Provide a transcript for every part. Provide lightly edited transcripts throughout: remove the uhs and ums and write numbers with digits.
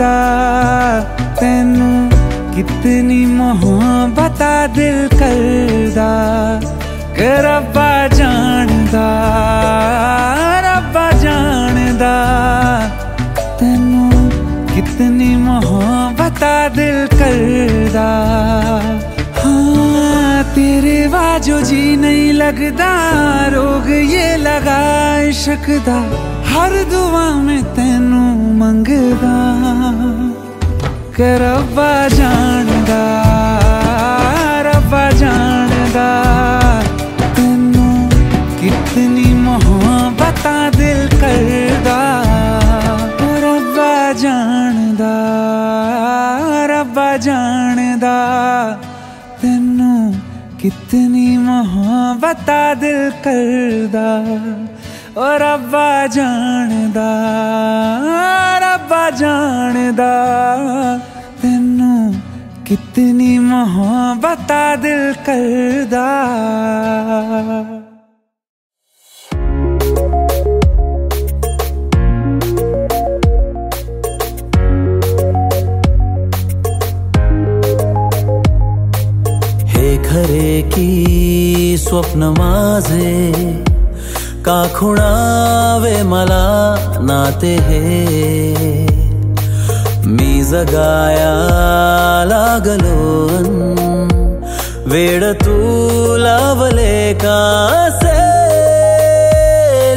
जानदा तेनू कितनी मोहब्बत दिल करदा कि रब्बा जानदा तेनू कितनी मोहब्बत दिल करदा। हाँ तेरे बाजो जी नहीं लगदा रोग ये लगा इश्क दा हर दुआ में तेनू मंगदा कि रब्बा जानदा तेनू कितनी मोहब्बत दिल करदा। रब्बा जानदा तेनू कितनी मोहब्बत दिल करदा। ओ रब्बा जानदा तेनू कितनी मोहब्बत दिल करदा। खरे की स्वप्न माझे का खुणावे मला नाते हे मी जगाया लागलो वेड तू लावले कासे।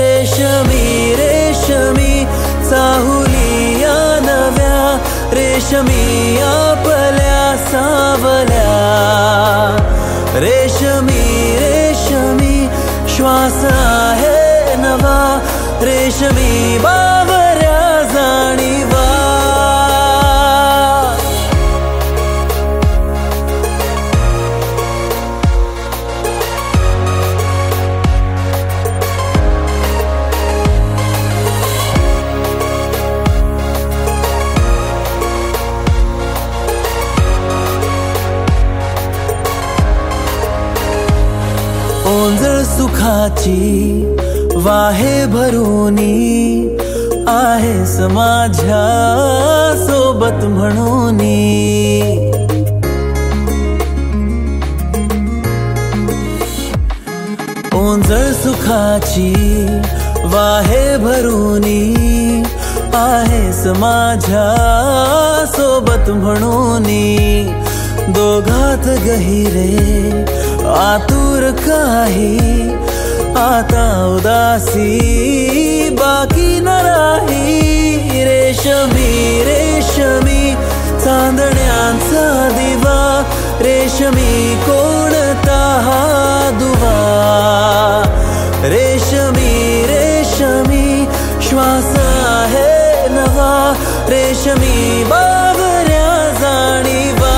रेशमी रेशमी चाहुलिया नव्या रेशमी आपल्या सावल्या। रेशमी रेशमी श्वास आहे नवा रेशमी बावऱ्या जाणीवा। ओंजळ सुखाची वाहे भरूनी आहेस माझ्या सोबत म्हणूनी। ओंजळ सुखाची वाहे भरूनी आहेस माझ्या सोबत म्हणूनी। दोघात गहिरे आतुर काही आता उदासी बाकी न राही। रेशमी रेशमी चांदण्यांचा दिवा रेशमी कोणता हा दुवा। रेशमी रेशमी श्वास आहे नवा रेशमी बावऱ्या जाणीवा।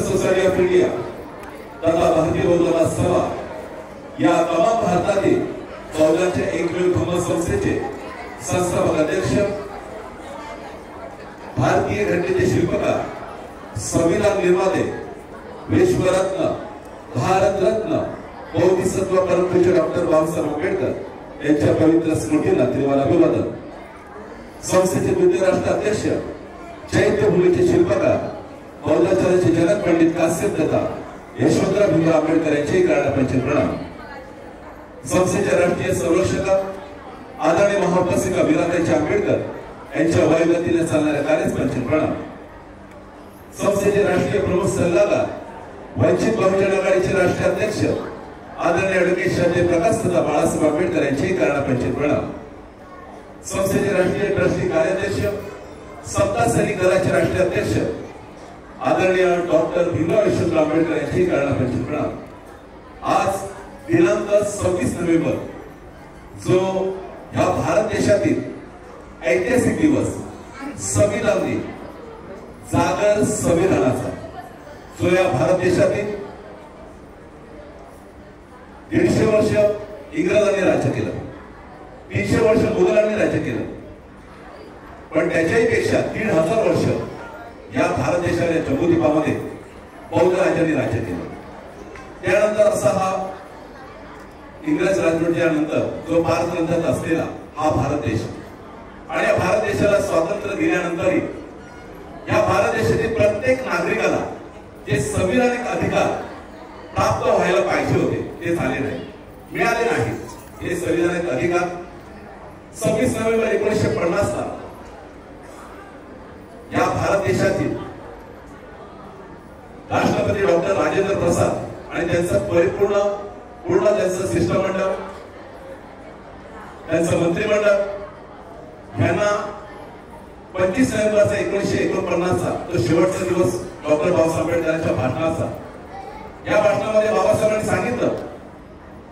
सोसायटी ऑफ इंडिया तथा भारतीय बौद्ध सभा या तमाम भारतातील बौद्धांच्या एकमेव धम्म संस्थेचे संस्थापक अध्यक्ष, भारतीय घटनेचे शिल्पकार, संविधान निर्माते, विश्वरत्न, भारतरत्न, बोधिसत्व परमपूज्य डॉक्टर बाबासाहेब आंबेडकर यांच्या पवित्र स्मृतीला त्रिवार अभिवादन. संस्थेचे द्वितीय राष्ट्राध्यक्ष, चैत्यभूमीचे शिल्पकार, बौद्धाचार्याचे जनक पंडित काश्यपदादा यशवंतराव भीमराव आंबेडकर यांचे कारणापंचे प्रणाम. संस्थेचे राष्ट्रीय संरक्षक आदरणीय महाउपासिका वीराताई आंबेडकर यांच्या वायुगतीने चालणाऱ्या कार्यास पंचे प्रणाम. संस्थेचे राष्ट्रीय प्रमुख सल्लागार, वंचित बहुजन आघाडीचे राष्ट्रीय अध्यक्ष आदरणीय ॲडव्होकेट श्री प्रकाश दादा बाळासाहेब आंबेडकर यांचे कारणापंचे प्रणाम. संस्थेचे राष्ट्रीय ट्रस्टी कार्याध्यक्ष, सप्ता सैनिक दलाचे राष्ट्रीय अध्यक्ष आदरणीय डॉक्टर भीमराव यशवंतराव आंबेडकर यांचे कारणापंचे प्रणाम. आज दिनांक 26 नोव्हेंबर जो ह्या भारत देशातील ऐतिहासिक दिवस, संविधान दिन, जागर संविधानाचा, जो या भारत देशातील 150 वर्ष इंग्रजांनी राज्य केलं, 300 वर्ष मुघलांनी राज्य केलं, पण त्याच्याही पेक्षा 1500 वर्ष या भारत देशाच्या जम्बूद्वीपामध्ये बौद्ध राज्यांनी राज्य केलं. त्यानंतर असा हा इंग्रज राजवटीनंतर जो पारतंत्र्यात असलेला हा भारत देश, आणि या भारत देशाला स्वातंत्र्य दिल्यानंतरही या भारत देशातील प्रत्येक नागरिकाला जे संविधानिक अधिकार प्राप्त व्हायला पाहिजे होते ते झाले नाही, मिळाले नाही. हे संविधानिक अधिकार 26 नोव्हेंबर 1950 ला या भारत देशातील राष्ट्रपती डॉक्टर राजेंद्र प्रसाद आणि त्यांचं पूर्ण त्यांचं शिष्टमंडळ, त्यांचं मंत्रिमंडळ यांना 25 नोव्हेंबर 1949 तो शेवटचा दिवस डॉक्टर बाबासाहेब आंबेडकरांच्या भाषणाचा. या भाषणामध्ये बाबासाहेबांनी सांगितलं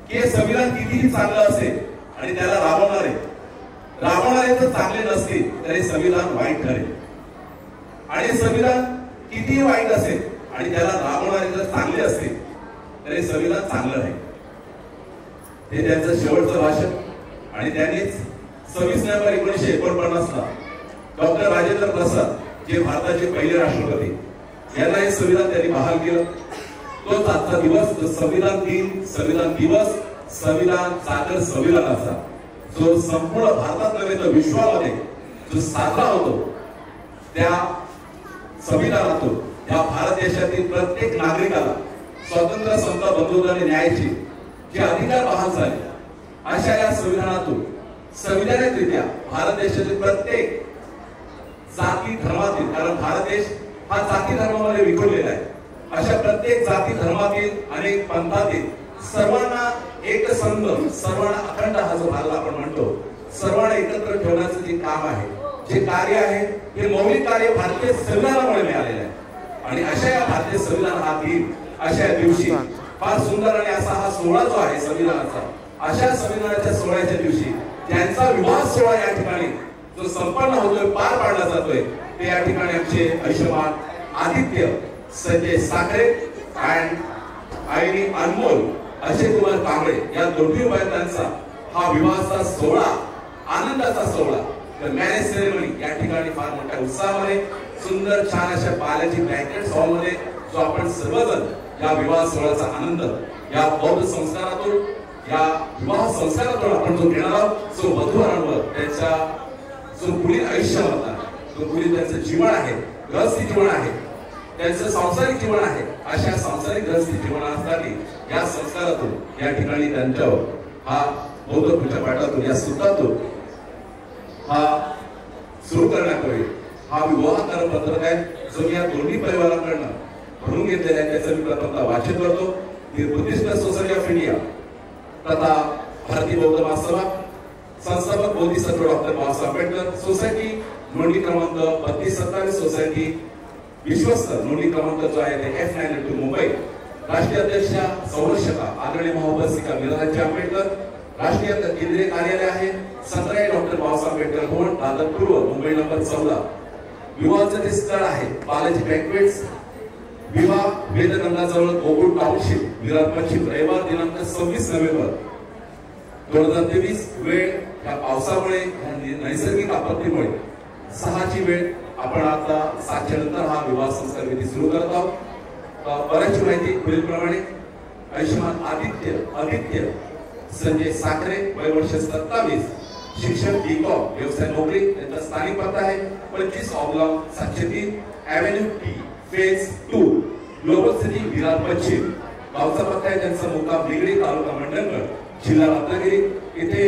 की हे संविधान कितीही चांगलं असेल आणि त्याला राबवणारे जर चांगले नसतील तरी संविधान वाईट ठरेल, आणि संविधान कितीही वाईट असेल आणि त्याला राबवणारे जर चांगले असतील तरी संविधान चांगलं आहे. हे त्यांचं शेवटचं भाषण. आणि त्यांनीच 26 नोव्हेंबर 1949 ला डॉक्टर राजेंद्र प्रसाद, जे भारताचे पहिले राष्ट्रपती, यांना हे संविधान त्यांनी बहाल केलं. तोच आजचा दिवस, संविधान दिन, संविधान दिवस, संविधान जागर संविधानाचा, जो संपूर्ण भारतात नव्हे तर विश्वामध्ये जो साजरा होतो त्या संविधानातून या भारत देशातील प्रत्येक नागरिकाला स्वातंत्र्य, समता, बंधुता आणि न्यायाची जे अधिकार बहाल झाले अशा या संविधानातून संविधानिकरित्या भारत देशातील प्रत्येक जाती धर्मातील, कारण भारत देश हा जाती धर्मामध्ये विखुरलेला आहे, अशा प्रत्येक जाती धर्मातील अनेक पंथातील सर्वांना एक संघ, सर्वांना अखंड हा जो भारत आपण म्हणतो, सर्वांना एकत्र ठेवण्याचं जे काम आहे, जे कार्य आहे, हे मौलिक कार्य भारतीय संविधानामुळे मिळालेलं आहे. आणि अशा या भारतीय संविधान हा दिन, अशा दिवशी फार सुंदर आणि असा हा सोहळा जो आहे संविधानाचा, अशा संविधानाच्या सोहळ्याच्या दिवशी त्यांचा विवाह सोहळा या ठिकाणी जो संपन्न होतोय, पार पाडला जातोय, ते या ठिकाणी आमचे आयुष्यमान आदित्य संजय साखरे अँड आईनी अनमोल अजय कुमार कांबळे या दोन्ही बायकांचा हा विवाहाचा सोहळा, आनंदाचा सोहळा, मॅरेज सेरेमनी या ठिकाणी फार मोठ्या उत्साहामध्ये सुंदर छान अशा बालाजी बँकेट हॉलमध्ये जो आपण सर्वजण या विवाह सोहळ्याचा आनंद या बौद्ध संस्कारातून, या विवाह संस्कारातून आपण जो घेणार आहोत, जो वधूवरांवर त्यांच्या जो पुढील आयुष्य होता, जो पुढील त्यांचं जीवन आहे, गृहस्थी जीवन आहे, त्यांचं सांसारिक जीवन आहे, अशा सांसारिक गृहस्थी जीवनासाठी या संस्कारातून या ठिकाणी त्यांच्यावर हा बौद्ध पूजापाठातून, या सूत्रातून हा सुरू करण्यात होईल. हा विवाह करपत्रक आहे जो मी या दोन्ही परिवारांकडनं भरून घेतलेला आहे, त्याचं मी प्रथमतः वाचन करतो. बुद्धिस्ट सोसायटी ऑफ इंडिया तथा भारतीय बौद्ध महासभा, संस्थापक बोधिसत्व डॉक्टर बाबासाहेब आंबेडकर, सोसायटी नोंदणी क्रमांक 3227, सोसायटी विश्वस्त नोंदणी क्रमांक जो आहे ते F902 मुंबई, राष्ट्रीय अध्यक्षा संरक्षका आदरणीय महापौर मीराजी आंबेडकर, राष्ट्रीय केंद्रीय कार्यालय आहे 17 डॉक्टर बाबासाहेब आंबेडकर भवन, दादर पूर्व, मुंबई नंबर 14. विवाहाचं ते स्थळ आहे बालाजी बँक्वेट्स, विवाह वेदगंगाजवळ गोकुळ टाउनशिप, विरार पश्चिम, रविवार दिनांक 26 नोव्हेंबर 2023. वेळ या पावसामुळे, नैसर्गिक आपत्तीमुळे 6ची वेळ, आपण आता 7च्या नंतर हा विवाह संस्कार विधी सुरू करत आहोत. बऱ्याचशी माहिती पुढील प्रमाणे. आयुष्यमान आदित्य संजय साखरे, वय वर्ष 27, शिक्षण B.Com, व्यवसाय नोकरी, त्यांचा स्थानिक पत्ता आहे 25/703 avenue T, phase 2, global city, Virar पश्चिम. गावचा पत्ता आहे त्यांचा मुक्काम निगडी, तालुका मंडणगड, जिल्हा रत्नागिरी. इथे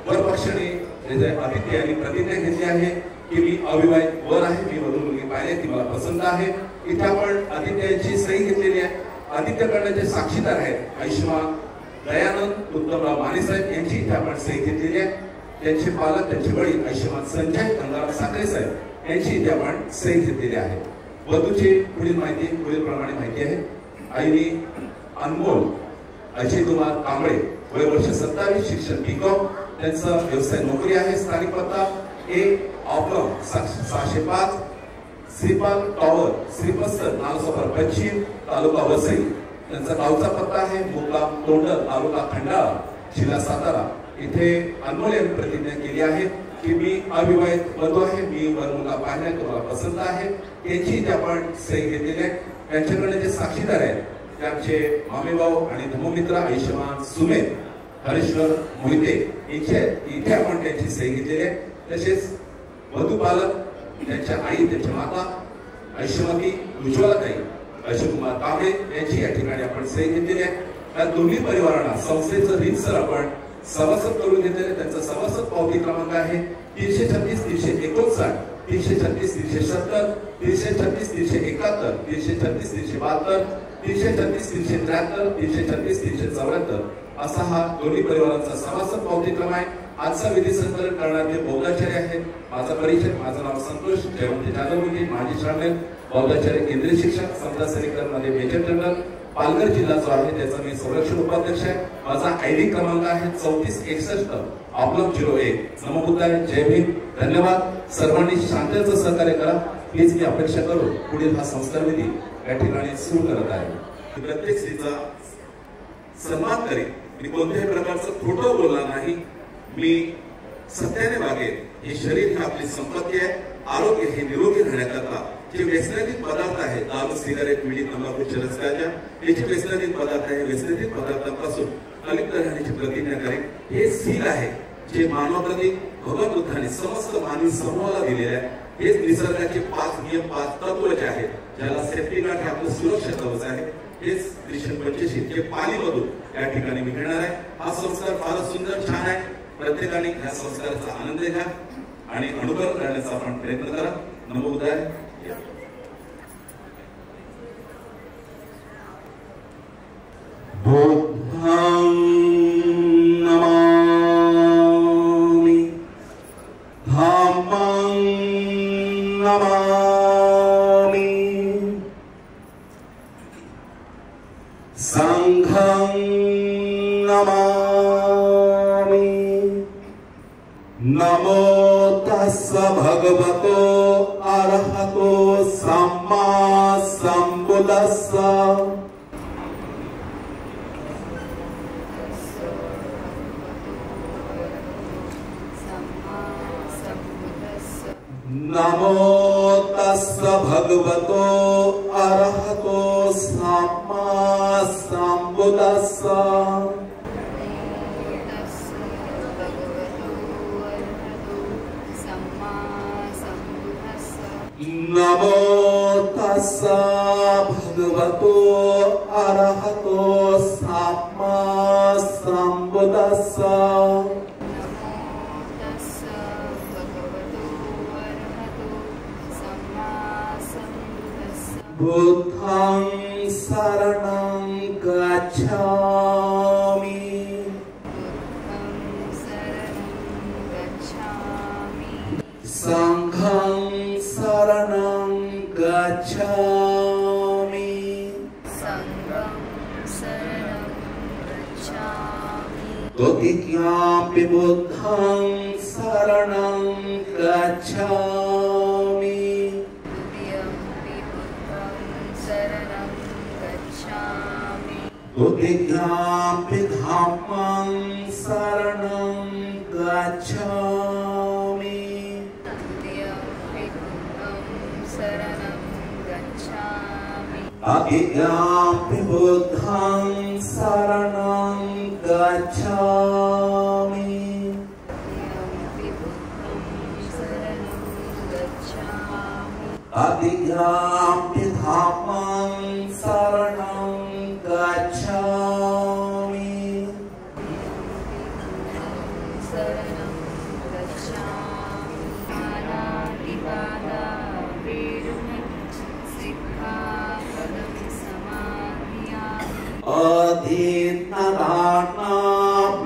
वरपक्षाने आदित्य यांनी प्रतिज्ञा घेतली आहे की मी अविवाहित वर आहे, मी वधू मुलगी पाहिली, ती मला पसंत आहे. इथे आपण आदित्य यांची सही घेतलेली आहे. आदित्यकडनं जे साक्षीदार आहेत आयुष्यमान दयानंद उत्तमराव माने साहेब यांची इथे आपण सही घेतलेली आहे. त्यांचे पालक, त्यांचे वडील आयुष्यमान संजय गंगाराम साखरे साहेब यांची इथे आपण सही घेतलेली आहे. वधूची पुढील माहिती पुढील प्रमाणे माहिती आहे. आईनी अनमोल अजय कुमार कांबळे, वय वर्ष 27, शिक्षण B.Com, त्यांचा व्यवसाय नोकरी आहे, स्थानिक पत्ता A/605 श्रीपाल टॉवर, श्रीपस्तर, नालसोपारा पश्चिम, तालुका वसई. त्यांचा गावचा पत्ता आहे मुक्काम तोंडल, तालुका खंडाळा, जिल्हा सातारा. इथे अनमोल यांनी प्रतिज्ञा केली आहे की मी अविवाहित वधू आहे, मी वर मुलगा पाहिला, तुम्हाला पसंत आहे. यांची इथे आपण सही घेतलेली आहे. त्यांच्याकडे जे साक्षीदार आहेत ते आमचे मामेभाऊ आणि धर्ममित्र आयुष्यमान सुमेध हरेश्वर मोहिते यांचे इथे आपण त्यांची सही घेतलेली आहे. तसेच वधू पालक, त्यांच्या आई, त्यांच्या माता आयुष्यमती उज्ज्वलाताई अशोक कुमार कांबळे यांची या ठिकाणी आपण सही घेतलेली आहे. त्या दोन्ही परिवारांना संस्थेचं रीतसर आपण सभासद करून घेतलेले. त्यांचा सभासद पावती क्रमांक आहे 336 359, 336 370, 336 371, 336 372, 336 373, 336 374 असा हा दोन्ही परिवारांचा सभासद पावती क्रम आहे. आजचा विधी संकलन करणारे बौद्धाचार्य आहेत. माझा परिचय, माझं नाव संतोष जयवंती जाधवमुखी, माजी शाळेत बौद्धाचार्य केंद्रीय शिक्षक, समता सैनिकांमध्ये मेजर जनरल, पालघर जिल्हा जो आहे त्याचा मी संरक्षण उपाध्यक्ष आहे. माझा ID क्रमांक आहे 3461/01. नमो बुद्धाय, जय भीम, धन्यवाद. सर्वांनी शांततेचं सहकार्य करा हीच मी अपेक्षा करून पुढील हा संस्कार विधी या ठिकाणी सुरू करत आहे. प्रत्येक स्त्रीचा सन्मान करेन. मी कोणत्याही प्रकारचं खोटं बोलणार नाही. मी सत्याने वागेन. हे शरीर ही आपली संपत्ती आहे. आरोग्य हे निरोगी राहण्याकरता जे व्यसनाधीन पदार्थ आहेत, दारू, सिगारेट, विडी, तंबाखू, चरस, गांजा, हे जे व्यसनाधीन पदार्थ आहे, व्यसनाधीन पदार्थांपासून अलिप्त राहण्याची प्रतिज्ञा करेन. हे सील आहे जे मानवाप्रती, भगवान बुद्धांनी समस्त मानवी समूहाला दिलेले आहे. हेच निसर्गाचे 5 नियम 5 तत्व जे आहेत, ज्याला सेफ्टी गार्ड हे आपलं सुरक्षा कवच आहे, हेच क्रिश्चन पंचशील जे पालीमधून या ठिकाणी मिळणार आहे. हा संस्कार फारच सुंदर छान आहे. प्रत्येकाने या संस्काराचा आनंद घ्या आणि अनुकरण करण्याचा आपण प्रयत्न करा. नमो बुद्धाय. बुद्धं नमामि, धम्मं नमामि, संघं नमामि. नमो तस्स भगवतो अरहतो सम्मा सम्बुद्धस्स. नमो तस्स भगवतो अरहतो सम्मा सम्बुद्धस्स. नमो तस्स भगवतो अरहतो सम्मा सम्बुद्धस्स. बुद्धं शरणं गच्छामि, संघं शरणं गच्छामि, द्वितीयामपि बुद्धं शरणं गच्छामि, द्वितीयामपि धम्मं शरणं गच्छामि, तृतीयामपि बुद्धं शरणं गच्छामि, तृतीयामपि धम्मं शरणं गच्छामि. अधीतदाना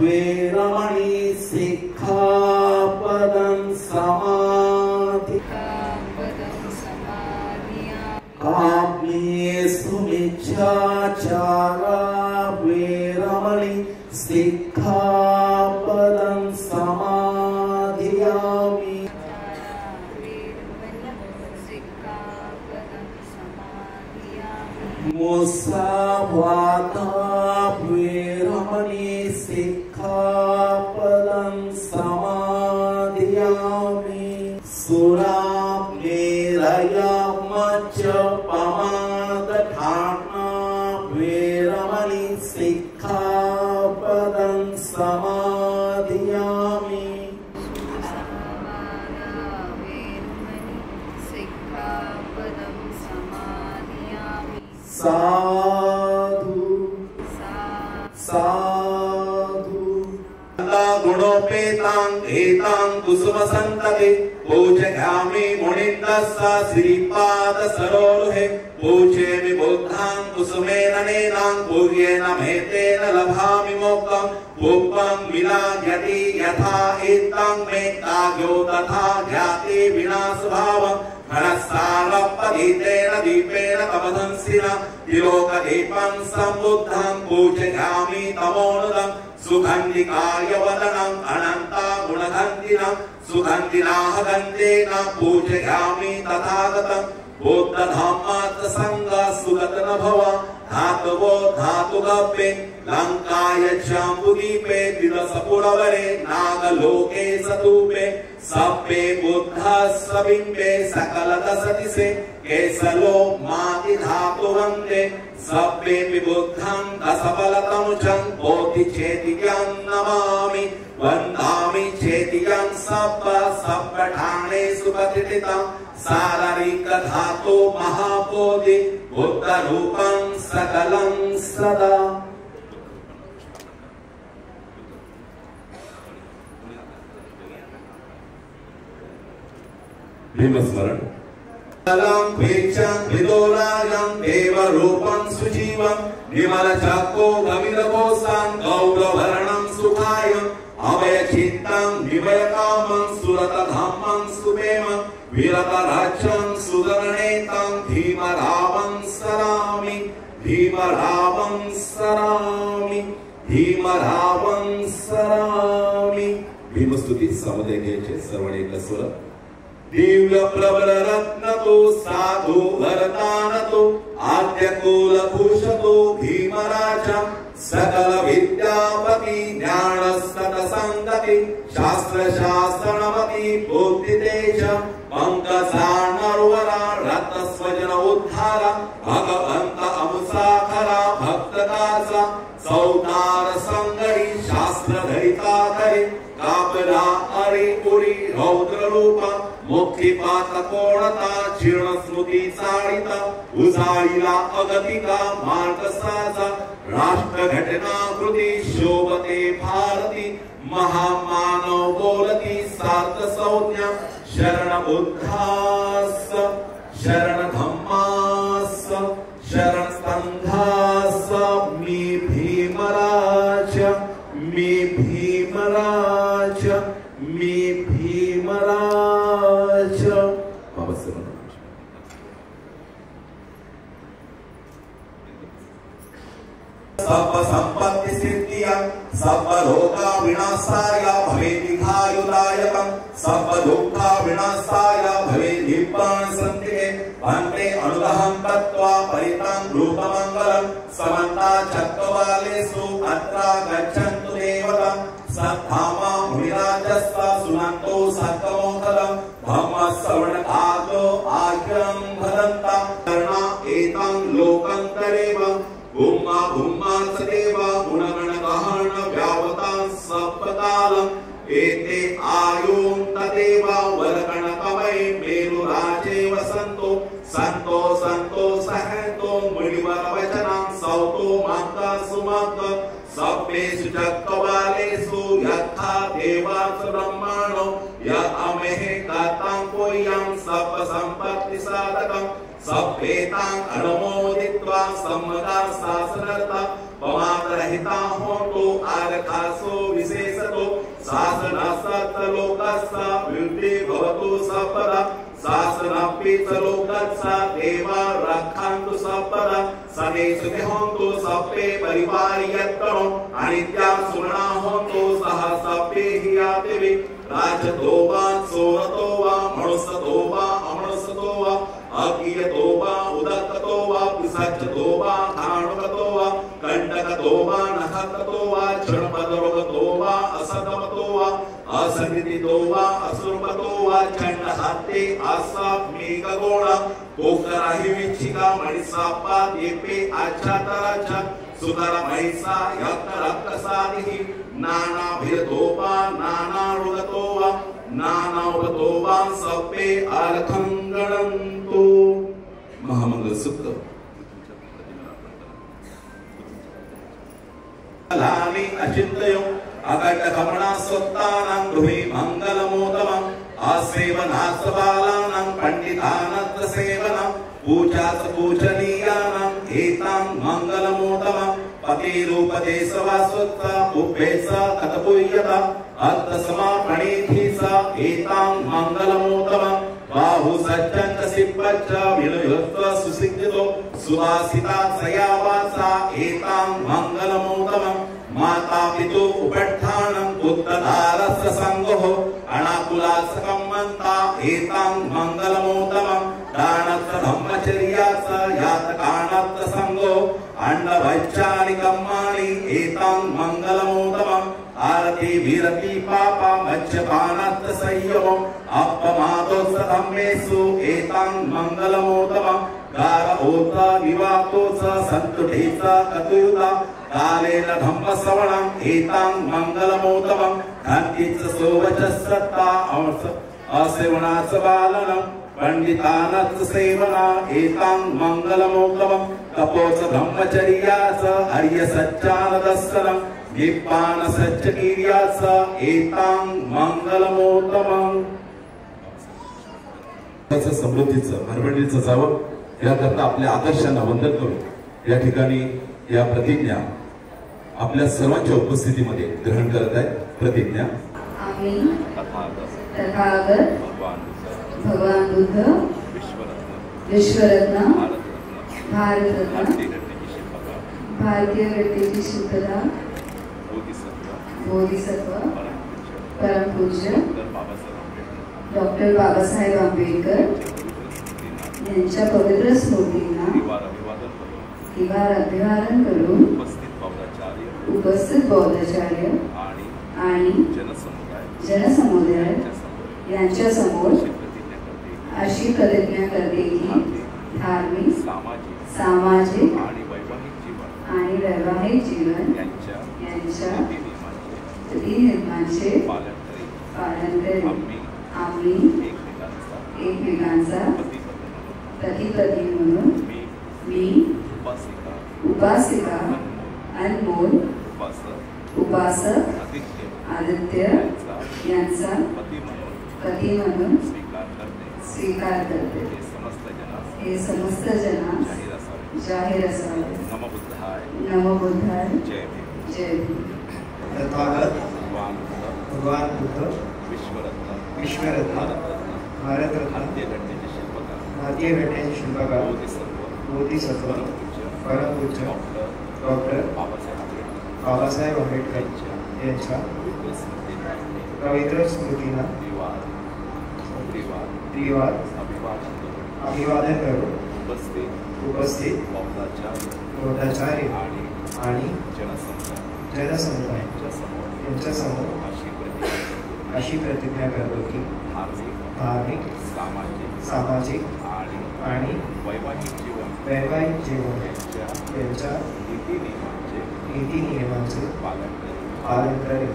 वेरमणि सिक्खापदं समाधियामि. काम्येषु मिच्छाचारा वेरमणि सिक्खापदं समाधियामि. मुसावादा वेरमणि सिक्खापदं समाधियामि. सुरामेरयमज्जपमादधाना वेरमणि सिक्खापदं समाधियामि. साधु साधु. गुणोपेतां एतां कुसुमसन्तते पूजयामि मुनिन्दस्स श्रीपाद सरोरुहे. पूजयामि बुद्धां कुसुमेन नेनां पूर्येण मेतेन लभामि मोक्षं. पूपं विनायति यथा एतां मे ताग्यो तथा ज्ञाति विनाशभावं. घनसारपदितेन दीपेन तमधंसिना त्रिलोकदीपं सम्बुद्धं पूजयामि तमोनुदं. सुगन्धिकाय वदनं अनन्ता गुणगन्धिनं सुगन्धिनाः गन्धेन पूजयामि तथागतं. बुद्ध धम्मात् संग सुगत न भव धातवो धातुगप्पे लंकाय चाम्बुदीपे दिवसपुरवरे नागलोके सतूपे सप्पे बुद्धा सबिम्बे सकल दशदिशे केसलो माति धातु वन्दे सप्पे विबुद्धं दशबलतनुजं बोधि चेतिज्ञं नमामि वन्दामि चेतिज्ञं सप्पठाणे सुपतितं साररिक धातु महाबोधि बुद्ध रूपं सकलं सदा। भीमस्मरण कलं भेक्षं विदोराजं देवरूपं सुजीवं विमलचक्को गमिरघोषं गौरवर्णं सुखायं अभयचित्तं विभयकामं सुरतधम्मं सुप्रेमं वीरतराज्यं सुदर्णेतं भीमरावं सरामि भीमरावं सरामि भीमरावं सरामि। भीमस्तुती समुदय घ्यायचे सर्वणे एक स्वर। दिव्य प्रबल रत्न तो साधु वरदान तो आद्य कुल भूषतो भीमराजा सकल विद्यापति ज्ञान सत संगति शास्त्र शास्त्रमति बुद्धि तेज पंकजानरवरा रत्न स्वजन उद्धार भगवंत अमुसाखरा भक्त दासा सौदार संगरी शास्त्र धरिता करे कापरा अरे पुरी रौद्र रूपा मुक्तिपात कोणता जीर्ण स्मृती चाळिता उजाळीला अगतिका मार्ग साजा राष्ट्र घटना कृती शोभते भारती महामानव बोलती सार्थ संज्ञा शरण बुद्धास शरण धम्मास शरण संघास मी भीमराज मी भीमराज मी भीमराज। सब संपत्ति सिद्धिया सब रोगा विनाशाय भवे दीर्घायुदायकं सब दुःखा विनाशाय भवे निब्बाण संतिके भन्ते अनुग्रहं तत्त्वा परितं रूपमङ्गलं समन्ता चक्रवालेषु अत्र गच्छन्तु देवता सद्धामा मुनिराजस्व सुनन्तो सत्कमोखलं धम्मश्रवणकालो आज्ञं भदन्ता कर्णा एतं लोकन्तरेव भूमा भूमा सदेव गुणगण गहन व्यावता सप्तकालम् एते आयुं तदेव वरगण कवये मेरुराजे वसन्तो संतो संतो सहतो मुनिवर वचनं सौतो माता सुमत सप्पेषु चक्रवालेषु यथा देवासु ब्रह्माणो य अमेहे गतं कोयं सप्त संपत्ति साधकं सप्पेतां अनुमोदित्वा सम्मता शासनर्ता पमातरहिता होतो आरखासो विशेषतो शासनस्य लोकस्य वृद्धि भवतु सपदा शासनपि च लोकस्य देवा रक्षन्तु सपदा सदेषु होन्तु सप्पे परिवार्यत्तनो अनित्या सुमना होन्तु सह सप्पे हियातिवि राजतो वा सोरतो वा मनुष्यतो वा अमनुष्यतो वा अकीयतो वा उदत्ततो वा पिशाचतो वा खाणुकतो वा कंटकतो वा नखकतो वा क्षणपदरोगतो वा असतमतो वा असंगीतो वा असुरपतो वा चंडहाते आसाप मेघगोणा कोकराही विचिका मणिसापा देपे आच्छातराचा सुधर महिषा यक्त रक्तसादिहि नाना भिरतोपा नाना रुगतोवा नाना उपतोवा सप्पे अर्थ गणन्तु। महामंगल सूक्त। लानि अचिन्तयो अकट कमणा स्वत्तानां गृहे मंगलमोदमं आसेवनासबालानां पंडितानत्र सेवनं पूजास पूजनीयानां एतां मंगलमोदमं पतिरूपदेशवासुत्ता उभेस कतपुय्यता अर्थसमापणीधीसा एतां मंगलमोदमं बाहु सज्जन सिप्पच्च विलयुत्व सुसिद्धितो सुवासिता सयावासा एतां मंगलमोदमं माता पितु उपट्ठानं पुत्रधारस्य संगोः अनाकुलासकं मन्ता एतां मंगलमोदमं दानस्य धम्मचर्यास यातकानत्र संगो आरती विरति पापा मज्जपानात् संयमम् अपमादोत्सधम्मेषु एतां मङ्गलमोत्तमम् गारओत विवातोत्स सन्तुष्टिश्च कतुयुता कालेन धम्मश्रवणम् एतां मङ्गलमोत्तमम् शान्तिश्च सोवचः श्रद्धा असेवनाच बालनम् पंडितानाच सेवना एतां मङ्गलमोत्तमम् तपोच ब्रह्मचर्याच आर्य सच्चानदर्शनम् निप्पान सच्चकीर्याच एतां मङ्गलमोत्तमम् समृद्धीचं भरभराटीचं जावं याकरता आपल्या आदर्शांना वंदन करून या ठिकाणी या प्रतिज्ञा आपल्या सर्वांच्या उपस्थितीमध्ये ग्रहण करत आहे। प्रतिज्ञा आम्ही तथागत भगवान बुद्ध विश्वरत्न भारतरत्न भारतीय घटनेची शिल्पकार बोधिसत्व परमपूज्य डॉक्टर बाबासाहेब आंबेडकर यांच्या पवित्र स्मृतींना अभिवादन करून उपस्थित बौद्धाचार्य आणि जनसमुदाय यांच्या समोर अशी प्रतिज्ञा करते की धार्मिक सामाजिक आणि वैवाहिक जीवन यांच्या रीतिनियमांचे पालन करेल। आम्ही एकमेकांचा पती म्हणून मी उपासिका अनमोल उपासक आदित्य यांचा पती म्हणून स्वीकार करते। हे समस्त जनास जाहीर असावे। नमो बुद्धाय जय भीम। तथागत भगवान बुद्ध विश्वरत्न भारतरत्न भारतीय घटनेचे शिल्पकार बोधिसत्व परमपूज्य डॉक्टर बाबासाहेब आंबेडकर यांच्या पवित्र स्मृतींना अभिवादन करून उपस्थित बौद्धाचार्य आणि जनसमुदाय यांच्या समोर अशी प्रतिज्ञा करतो की धार्मिक सामाजिक आणि वैवाहिक जीवन यांच्या नीतिनियमांचे पालन करेल।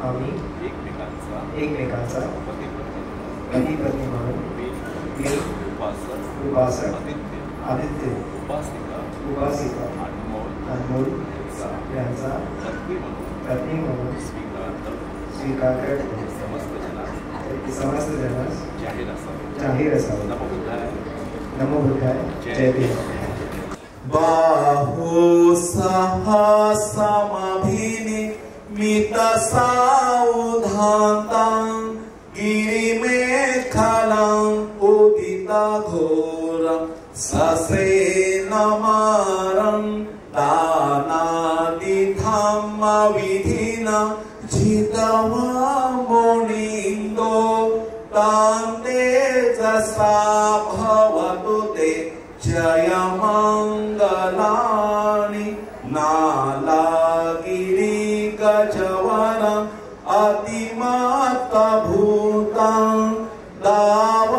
आम्ही एकमेकांचा पती म्हणून मी उपासक आदित्य उपासिका अनमोल यांचा पत्नी म्हणून स्वीकार करतो। समस्त जनास जाहीर असावे। नमो बुद्धाय जय भीम। बाहु सहस्रमभिनिमित साउधान्तं गिरिमेखलं उदित घोरं ससेनमारं दानादिधम्मविधिना जितवा मुनिन्दो तान्ते जसा भवतु ते जयमङ्गलानि नालागिरि गजवन अतिमत्तभूतं दावाकिचकमसलीव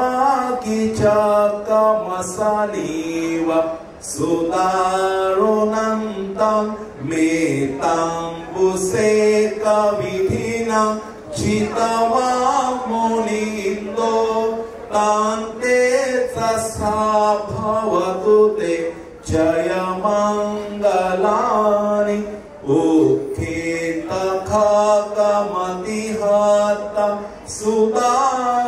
सुदारुणन्तं मेताम्बुसेकविधिना जितवा मुनिन्दो तान्ते तथा भवतु ते जयमङ्गलानि उक्थितखाकमतिहतं सुदारुणन्तं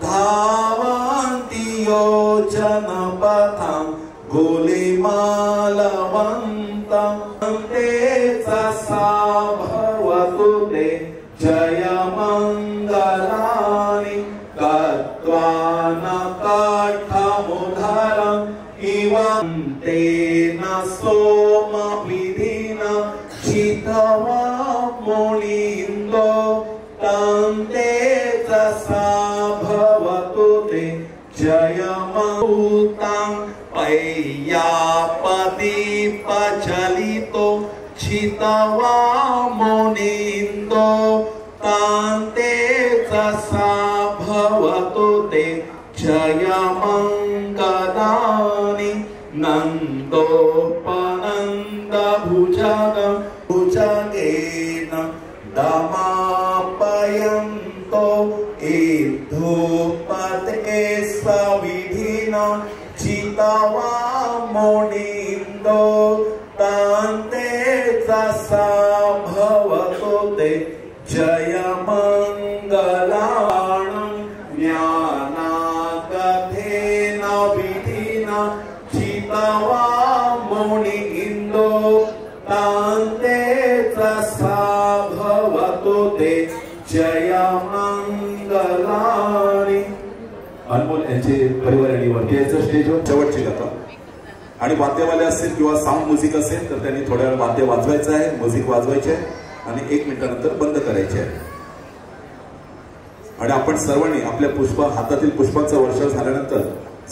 धावन्ति योजनपथं गुलिमालवन्तं ते तथा भवतु ते जयमङ्गलानि कत्वान काठमुधरम् इवं तेन सोमविधिना चितवा मुनिन्दो तान्ते तथा भवतु ते जयमङ्गलानि पय्यापदीपचलितो चितवा मुनिंदो तांते जसा भवतु ते जयमंगलानि नंदोपनंद भुजगेन दमापयन्तो इद्धोपते सविधिन चितवा मुनिंदो तांते जसा भवतु ते जयमंगलानं ज्ञानागतेन विधिना चितवा मुनिंदो तांते जसा भवतु ते जयमंगलानि. अनमोल यांचे परिवार आणि वरती यायचं स्टेजवर शेवटची कथा आणि वाद्यवाले असतील किंवा साऊंड म्युझिक असेल तर त्यांनी थोड्या वेळ वाद्य वाजवायचं आहे, म्युझिक वाजवायचे आहे आणि 1 मिनिटानंतर बंद करायचे आहे. आणि आपण सर्वांनी आपल्या हातातील पुष्पांचा वर्षाव झाल्यानंतर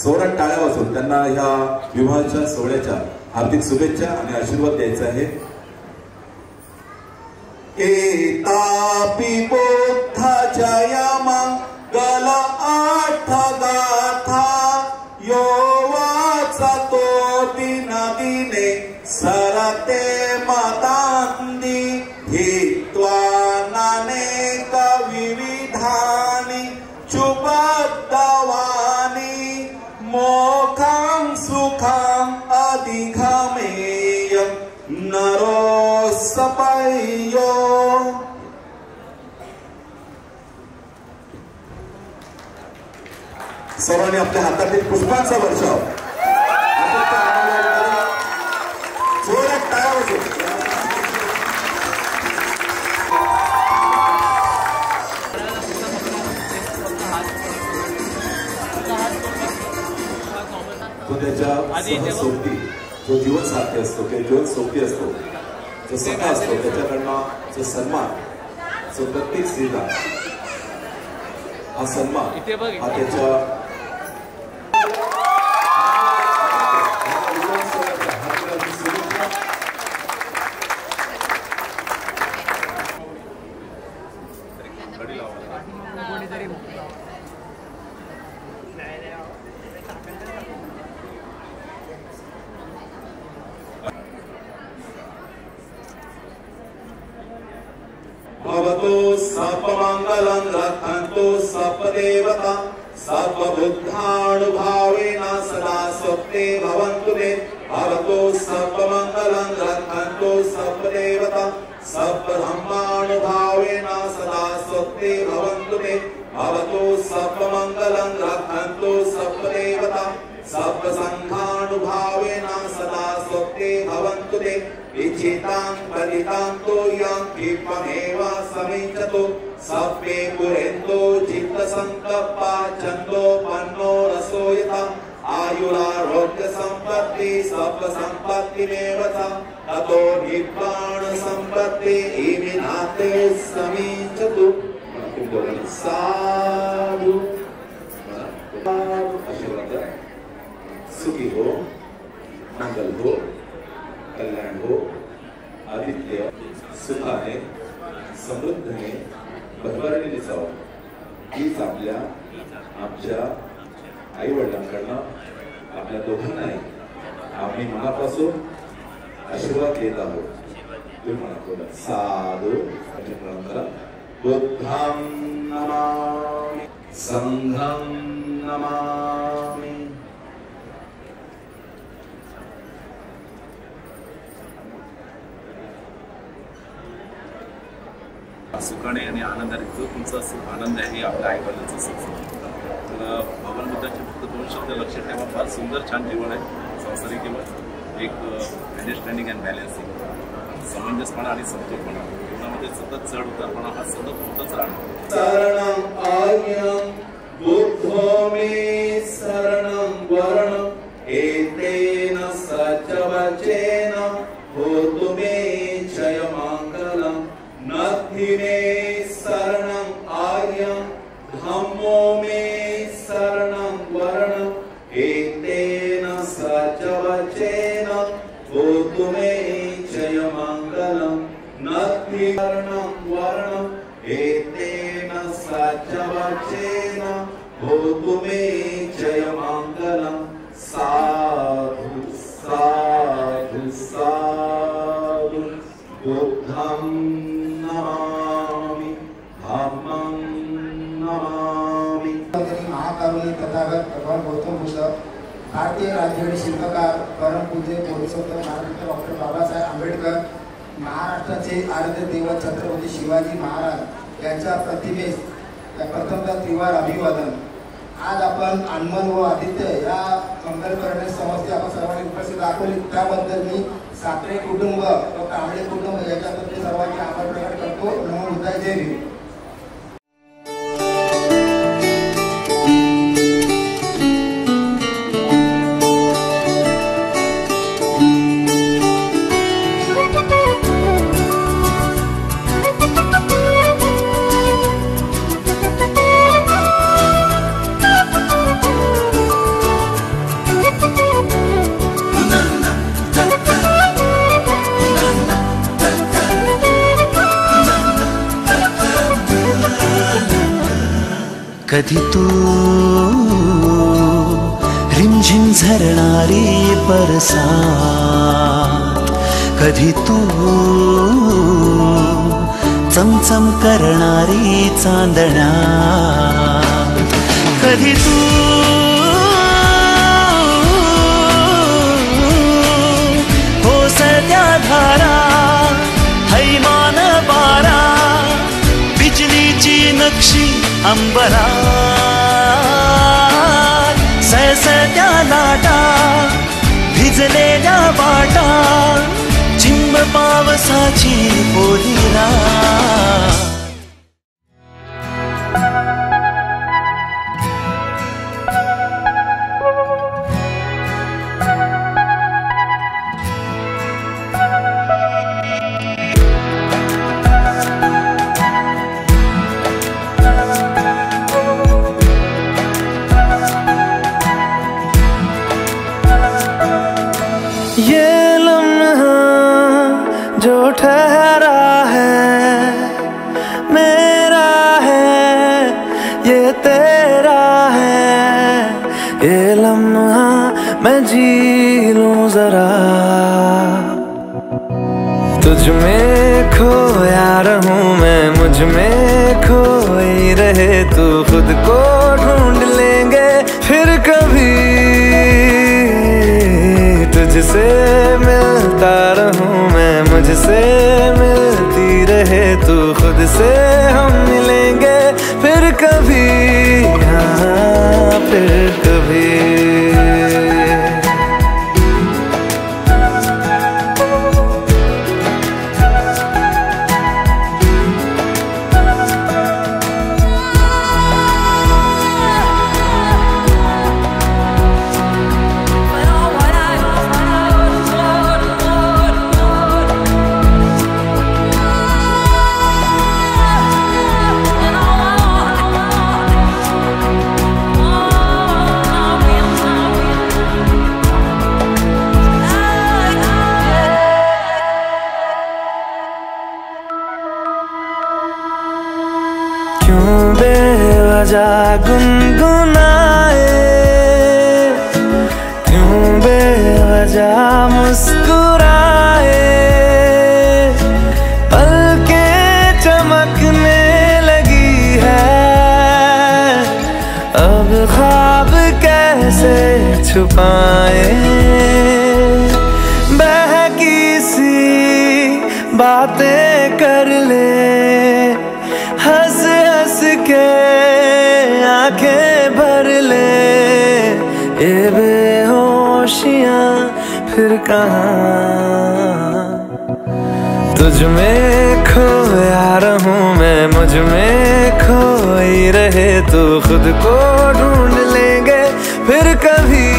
जोरात टाळ्या वाजवून त्यांना ह्या विवाहाच्या सोहळ्याच्या हार्दिक शुभेच्छा आणि आशीर्वाद द्यायचा आहे. एतापि बुद्ध जयमंगल आठ गाथा यो वाचतो दिन दिने सरते मतांदी हित्वा नानेक विविधानि चुबद्धवानि मोक्षं सुखं अधिगमेयं नरोसपयो. सर्वांनी आपल्या हातातील पुष्पांचा वर्षाव जोरात टाळ्या वाजवून तो त्याच्या सोबती जो जीवन साथी असतो किंवा जीवन सोबती असतो, जो सखा असतो, त्याच्याकडनं जो सन्मान, जो प्रत्येक स्त्रीला हा सन्मान हा त्याच्या भवतो सर्वमंगलं रक्षन्तु सर्वदेवता सर्वबुद्धानुभावेन सदा स्वस्ते भवन्तु ते. भवतो सर्वमंगलं रक्षन्तु सर्वदेवता सर्वधर्मानुभावेन सदा स्वस्ते भवन्तु ते. भवतो सर्वमंगलं रक्षन्तु सर्वदेवता सर्वसंघानुभावेन सदा स्वस्ते भवन्तु ते. इच्छितां पतितां तो यां क्षिप्रमेव समिञ्चतु सर्वे पुरेन्दो चित्तसङ्कल्पा छन्दोपन्नो रसो यथा आयुरारोग्य सम्पत्ति सर्वसम्पत्तिमेव च ततो निब्बाण सम्पत्ति इमिनाते समिञ्चतु. साधु आशीर्वाद सुखी हो, मंगल हो, कल्याण हो, आदित्य सुखाने समृद्धीने भरभराटीने जावं हीच आमच्या आई वडिलांकडनं आपल्या दोघांनाही आम्ही मनापासून आशीर्वाद देत आहोत. तुम्ही म्हणा बोला साधू. बुद्धं नमामि संघं नमामि. सुखाने आणि आनंदाने जो तुमचा सुख आनंद आहे आपल्या आईवडिलांचं सुख. तर भगवान बुद्धाचे फक्त 2 शब्द लक्षात ठेवा. फार सुंदर छान जीवन आहे संसारिक जीवन. एक अंडरस्टँडिंग अँड बॅलन्सिंग, समंजसपणा आणि समतोलपणा. जीवनामध्ये सतत चढ उतारपणा हा सतत होतच राहणार. शरणं आर्यं बुद्धो मे शरणं वरणं एतेन सचवचेन होतु मे जयमंगलं. नद्धि मे शरणं आर्यं धम्मो मे शरणं वरणं एतेन सचवचेन होतु मे जयमंगलं. वचेन होतु मे जयमङ्गलम् साधु साधु साधु बुद्धं नमामि धम्मं नमामि। महाकारुणी तथागत भगवान गौतम बुद्ध, भारतीय राज्यघाटी शिल्पकार परम पूज्य बोधिसत्व महाराष्ट्र डॉक्टर बाबासाहेब आंबेडकर, महाराष्ट्राचे आराध्य दैवत छत्रपती शिवाजी महाराज यांच्या प्रतिमेस प्रथमतः त्रिवार अभिवादन। आज आपण अनमोल व आदित्य या मंगलकरणे समस्या आपण सर्वांनी उपस्थित दाखवली, त्याबद्दल मी साखरे कुटुंब व कांबळे कुटुंब याच्याबद्दल सर्वांचे आभार प्रकट करतो। नमो बुद्धाय, जय भीम। कधी तू रिमझिम झरणारी बरसात, कधी तू चमचम करणारी चांदण्या, कधी तू ओसत्या धारा हैमान बारा, बिजलीची नक्षी अंबरात, सळसळत्या लाटा भिजलेल्या वाटा, चिंब पावसाची पोलिरा। जो ठहरा है मेरा है, ये तेरा है, ये लम्हा मैं जी लूं जरा। तुझ में खोया रहूं मैं, मुझ में खोई रहे तू, खुद को ढूंढ लेंगे फिर कभी। तुझसे मिलता रहूं मैं, मुझसे मिलती रहे तू, खुद से हम मिलेंगे फिर कभी, हाँ फिर कभी। क्यों बेवजह गुनगुनाए, क्यों बेवजह मुस्कुराए, पलकें चमकने लगी है, अब ख्वाब कैसे छुपाए। बहकी सी बातें कर ले, हंस हंस के आंखें भर ले, ये बेहोशियां फिर कहाँ। तुझ में खोया रहूं मैं, मुझ में खोई रहे तू, खुद को ढूंढ लेंगे फिर कभी।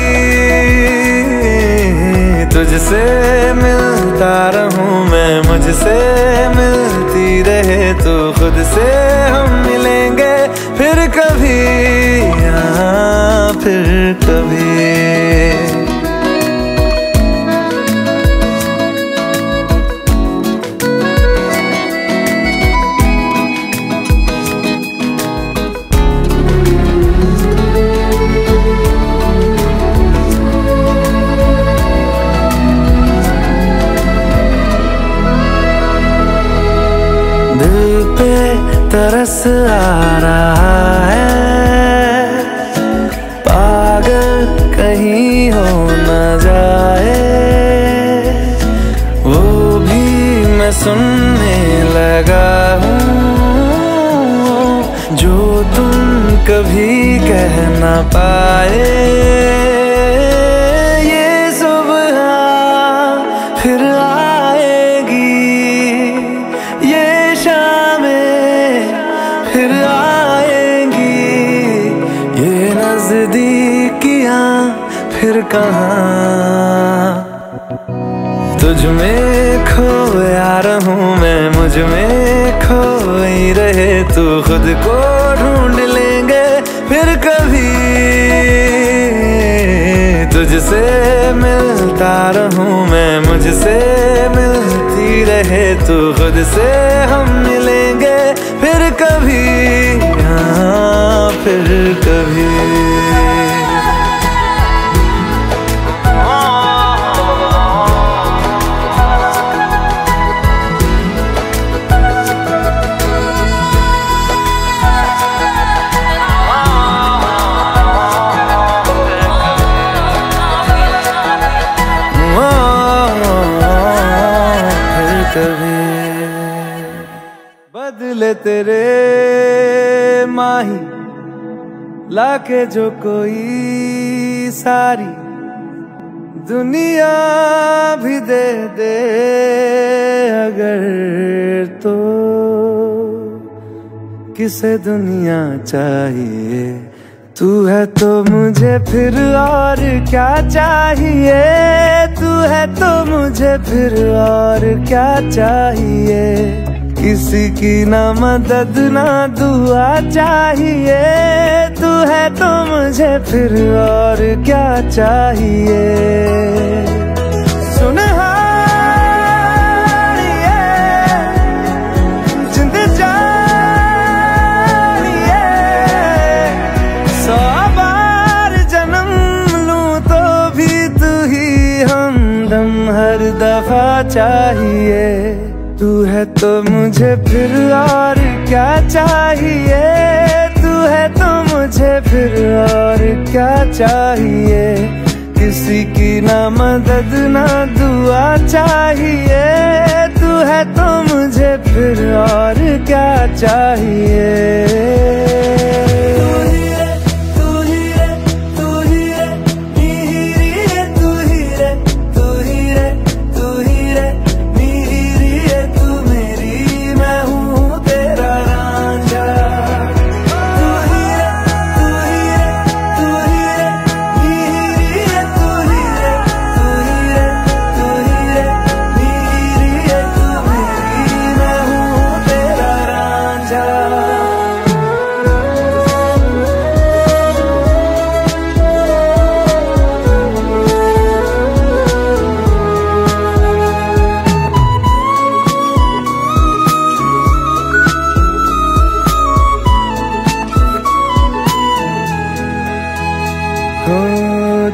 तुझसे मिलता रहूं मैं, मुझसे मिलती रहे तू, खुद से हम मिलेंगे फिर कभी, हाँ फिर कभी। कभी कह ना पाए। ये सुबह फिर आएगी, ये शामें फिर आएंगी, ये नजदीकियां फिर कहाँ। तुझ में खोया रहूं मैं, मुझ में खोई रहे तू, खुद को ढूंढ लेंगे फिर कभी। तुझसे मिलता रहूं मैं, मुझसे मिलती रहे तू, खुद से हम मिलेंगे फिर कभी, हाँ फिर कभी। बदले तेरे माही लाके जो कोई सारी दुनिया भी दे दे अगर, तो किसे दुनिया चाहिए। तू है तो मुझे फिर और क्या चाहिए, तू है तो मुझे फिर और क्या चाहिए। किसी की ना मदद ना दुआ चाहिए, तू है तो मुझे फिर और क्या चाहिए। सुनहारिए जिंद जानिए, 100 बार जन्म लूं तो भी तू ही हमदम हर दफा चाहिए। तू है तो मुझे फिर और क्या चाहिए, तू है तो मुझे फिर और क्या चाहिए। किसी की ना मदद ना दुआ चाहिए, तू है तो मुझे फिर और क्या चाहिए।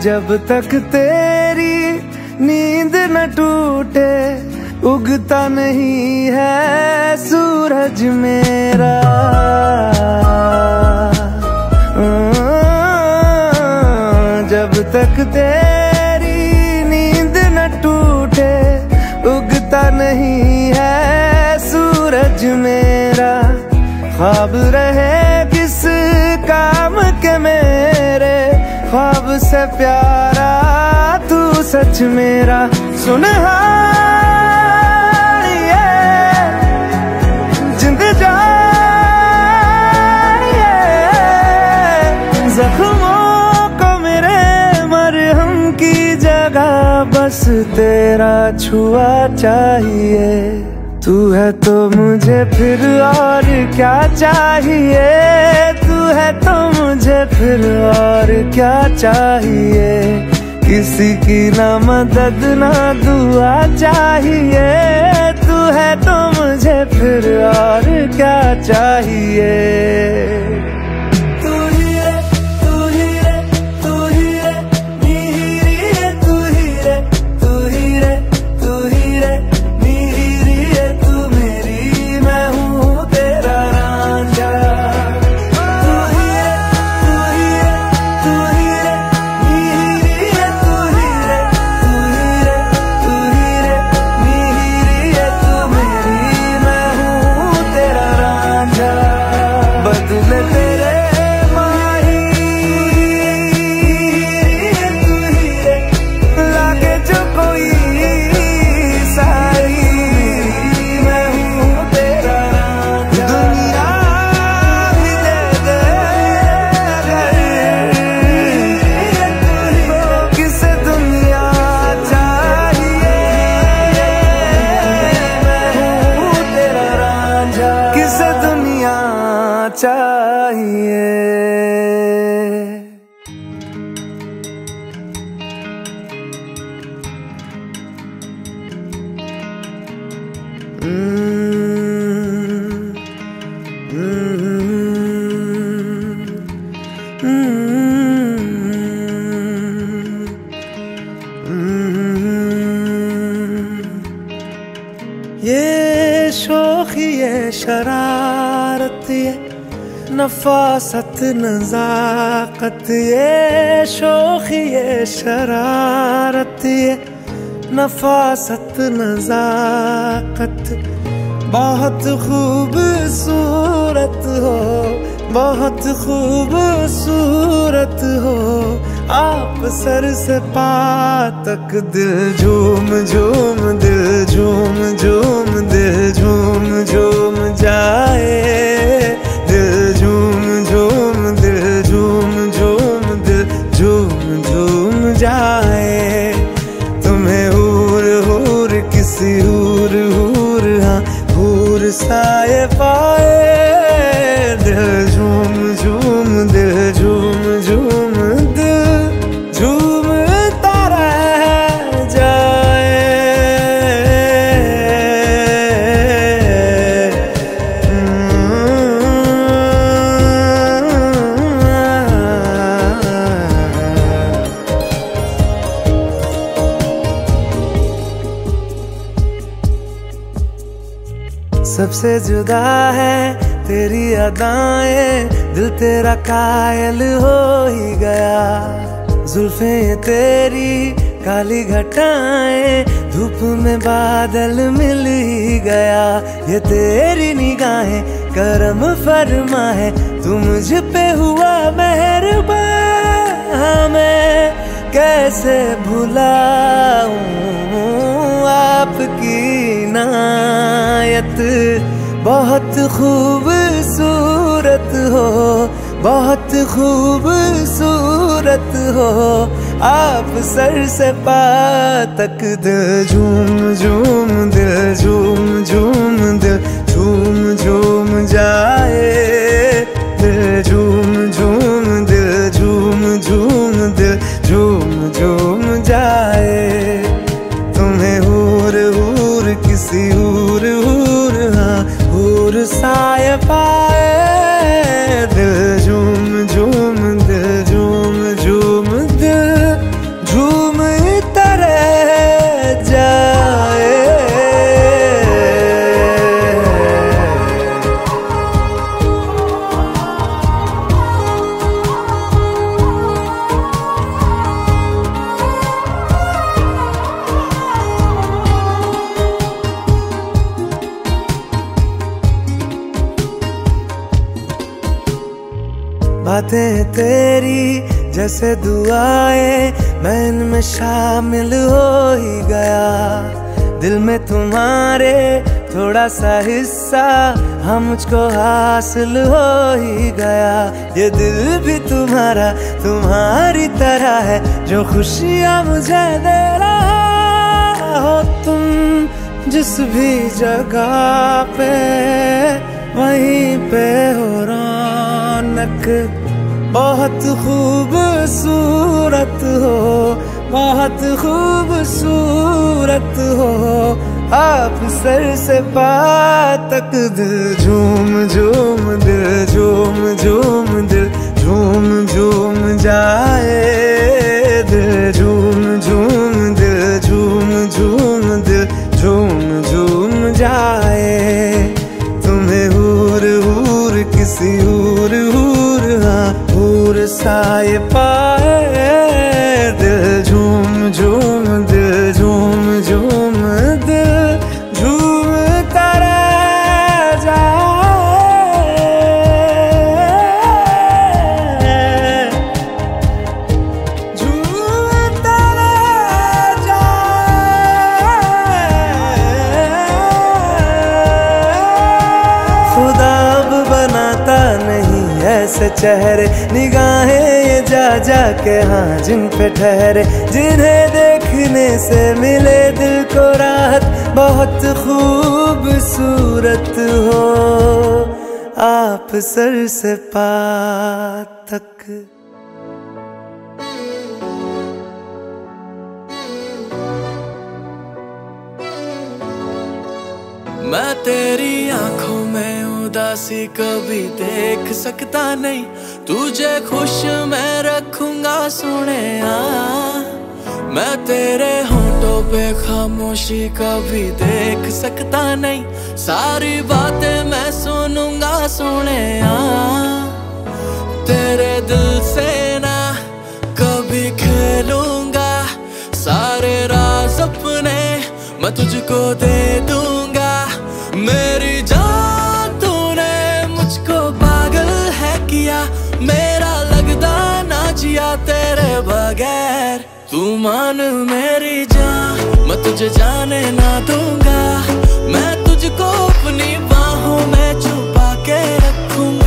जब तक तेरी नींद न टूटे, उगता नहीं है सूरज मेरा। जब तक तेरी नींद न टूटे, उगता नहीं है सूरज मेरा। ख्वाब रहे किस काम के मेरे, ख्वाब से प्यारा तू सच मेरा। सुनहारिए जिंद जानिए, जख्मों को मेरे मरहम की जगह बस तेरा छुआ चाहिए। तू है तो मुझे फिर और क्या चाहिए, तू है तो मुझे फिर और क्या चाहिए। किसी की ना मदद ना दुआ चाहिए, तू है तो मुझे फिर और क्या चाहिए। बदले ये शोखी ये शरारत ये नफासत नजाकत, ये शोखी ये शरारत ये नफासत नजाकत, बहुत खूबसूरत हो, बहुत खूबसूरत हो। आप सर से पा तक दिल झूम झूम, दिल झूम झूम, दिल झूम झूम जाए, दिल झूम झूम, दिल झूम झूम, दिल झूम झूम जाए। तुम्हें हूर हूर किसी हूर हूर, हाँ हूर साए पाए, दिल झूम झूम, दिल झूम झूम, दिल झूमता रह जाए। सबसे जुदा है तेरी अदाएं, दिल तेरा कायल हो ही गया। जुल्फें तेरी काली घटाएं, धूप में बादल मिल ही गया। ये तेरी निगाहें करम फरमा है, तू मुझ पे हुआ मेहरबान। मैं कैसे भुलाऊं आपकी इनायत, बहुत खूबसूरत हो, बहुत खूबसूरत हो। आप सर से पा तक दिल झूम झूम, दिल झूम झूम, दिल झूम झूम जाए, दिल झूम झूम, दिल झूम झूम, दिल झूम झूम जाए। तुम्हें हूर हूर किसी हूर हूर, हाँ हूर साए पाए, दिल झूम झूम, दिल झूम झूम, दिल झूम तरह जाए। बातें तेरी जैसे दुआएं, मैं इनमें शामिल हो ही गया। दिल में तुम्हारे थोड़ा सा हिस्सा, हाँ मुझको हासिल हो ही गया। ये दिल भी तुम्हारा तुम्हारी तरह है, जो खुशियाँ मुझे दे रहा हो तुम। जिस भी जगह पे वहीं पे हो रौनक, बहुत खूबसूरत हो, बहुत खूबसूरत हो। आप सर से पा तक दिल झूम झूम, दिल झूम झूम, दिल झूम झूम जाए, दिल झूम झूम, दिल झूम झूम, दिल झूम झूम जाए। तुम्हें हूर हूर किसी हूर हूर, हाँ हूर साए पाए, दिल झूम झूम, दिल झूम झूम, दिल झूमता रह जाए। झूमता रह जाए। खुदा अब बनाता नहीं ऐसे चेहरे, निगाहें ये जा जा के हाँ जिन पे ठहरे, जिन्हें देखने से मिले दिल को राहत। बहुत खूबसूरत हो आप सर से पा तक। मैं तेरी आंखों में उदासी कभी देख सकता नहीं, तुझे खुश मैं रखूंगा सोने मैं तेरे होठों पे खामोशी कभी देख सकता नहीं, सारी बातें मैं सुनूंगा सोने तेरे दिल से ना कभी खेलूंगा, सारे राज अपने मैं तुझको दे दूंगा। मेरी जान तूने मुझको पागल है किया, मेरा लगदा ना जिया तेरे बगैर। तू मान मेरी जान, मैं तुझे जाने ना दूंगा, मैं तुझको अपनी बाहों में छुपा के रखूंगा।